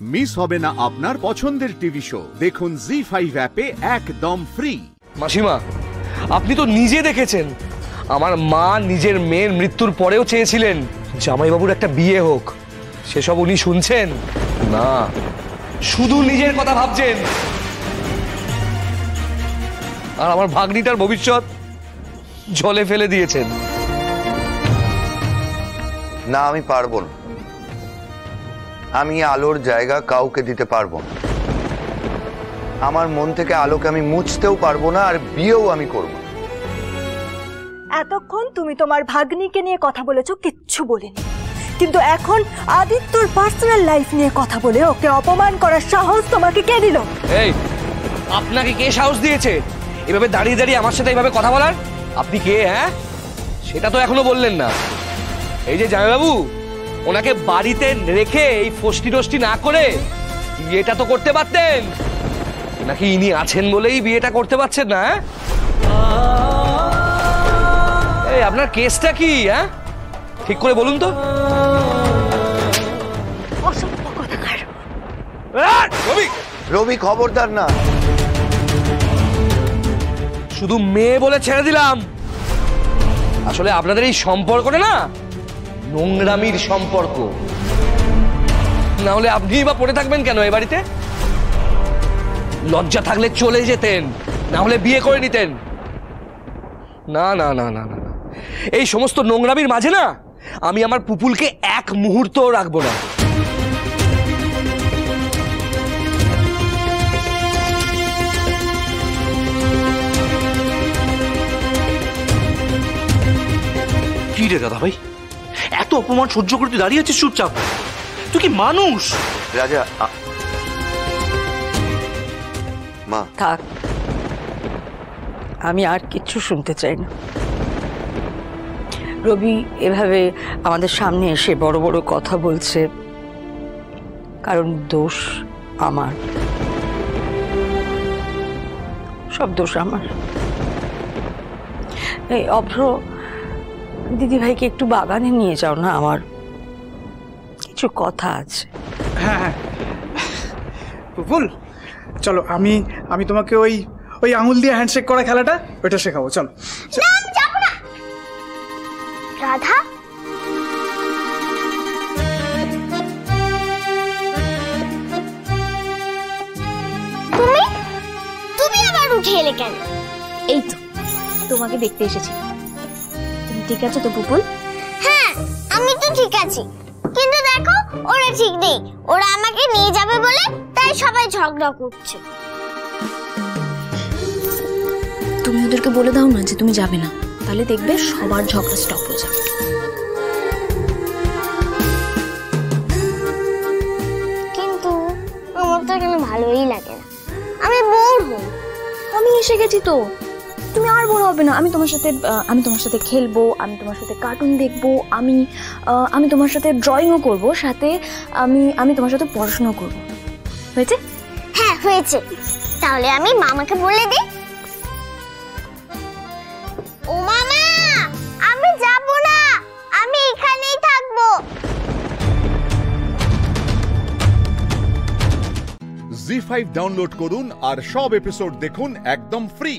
Miss হবে না আপনার পছন্দের টিভি শো। দেখুন জি5 অ্যাপে একদম ফ্রি। মাসিমা, আপনি তো নিজে দেখেছেন আমার মা নিজের মেয়ের মৃত্যুর পরেও চেয়েছিলেন জামাইবাবুর একটা বিয়ে হোক। সেসব উনি শুনছেন না, শুধু নিজের কথা ভাবছেন। আর আমার ভাগ্নিটার ভবিষ্যৎ জলে ফেলে দিয়েছেন। না, আমি পারবো না। আমি আলোর জায়গা কাউকে দিতে পারবো না। আমার মন থেকে আলোকে আমি মুছতেও পারবো না, আর বিয়েও আমি করবো না। এতক্ষণ তুমি তোমার ভাগ্নিকে নিয়ে কথা বলেছো, কিচ্ছু বলিনি, কিন্তু এখন আদিত্যর পার্সোনাল লাইফ নিয়ে কথা বলে ওকে অপমান করার সাহস তোমাকে কে দিল? এই, আপনাকে কে সাহস দিয়েছে এভাবে দাঁড়িয়ে দাঁড়িয়ে আমার সাথে এইভাবে কথা বলার? আপনি কে? হ্যাঁ, সেটা তো এখনো বললেন না। এই যে জামাইবাবু, ওনাকে বাড়িতে রেখে এই ফষ্টি নষ্টি না করে বিয়েটা তো করতে পারতেন, নাকি ইনি আছেন বলেই বিয়েটা করতে পারছেন না? এই, আপনার কেসটা কি? হ্যাঁ, ঠিক করে বলুন তো। রবি, খবরদার না। শুধু মেয়ে বলে ছেড়ে দিলাম। আসলে আপনাদের এই সম্পর্কটা না নোংরামির সম্পর্ক। না হলে আপনি বা পড়ে থাকবেন কেন এই বাড়িতে? লজ্জা থাকলে চলে যেতেন, না হলে বিয়ে করে নিতেন। না না না না না, এই সমস্ত নোংরামির মাঝে না আমি আমার পুপুলকে এক মুহূর্ত রাখবো না। কি রে দাদা ভাই, এত অপমান সহ্য করতে দাঁড়িয়ে আছিস চুপচাপ? তুই কি মানুষ? রাজা, মা থাক, আমি আর কিচ্ছু শুনতে চাই না। রবি এভাবে আমাদের সামনে এসে বড় বড় কথা বলছে, কারণ দোষ আমার, সব দোষ আমার। এই অভ্র, দিদি ভাইকে একটু বাগানে নিয়ে যাও না, আমার কিছু কথা আছে। হ্যাঁ হ্যাঁ, পুপুল চলো, আমি তোমাকে ওই আঙুল দিয়ে হ্যান্ডশেক করা খেলাটা ওইটা শেখাবো। চলো। যাবো না। রাধা, তুমি আবার উঠে এলে কেন? এই তো তোমাকে দেখতে এসেছি। তুমি ঠিক আছো তো পুপুল? হ্যাঁ, আমি তো ঠিক আছি, কিন্তু দেখো ওরা ঠিক নেই। ওরা আমাকে নিয়ে যাবে বলে তাই সবাই ঝগড়া করছে। তুমি ওদেরকে বলে দাও না যে তুমি যাবে না, তাহলে দেখবে সবার ঝগড়া স্টপ হয়ে যাবে। কিন্তু আমার তো এখানে ভালোই লাগে না, আমি বোর হই। আমি এসে গেছি তো, তুমি আর বড় হবে না। আমি তোমার সাথে খেলবো, আমি তোমার সাথে কার্টুন দেখবো, আমি তোমার সাথে ড্রয়িংও করবো, সাথে আমি তোমার সাথে পড়াশোনা করবো। হয়েছে? হ্যাঁ হয়েছে। তাহলে আমি মামাকে বলে দিই। ও মামা, আমি যাব না, আমি এখানেই থাকবো। জি5 ডাউনলোড করুন আর সব এপিসোড দেখুন একদম ফ্রি।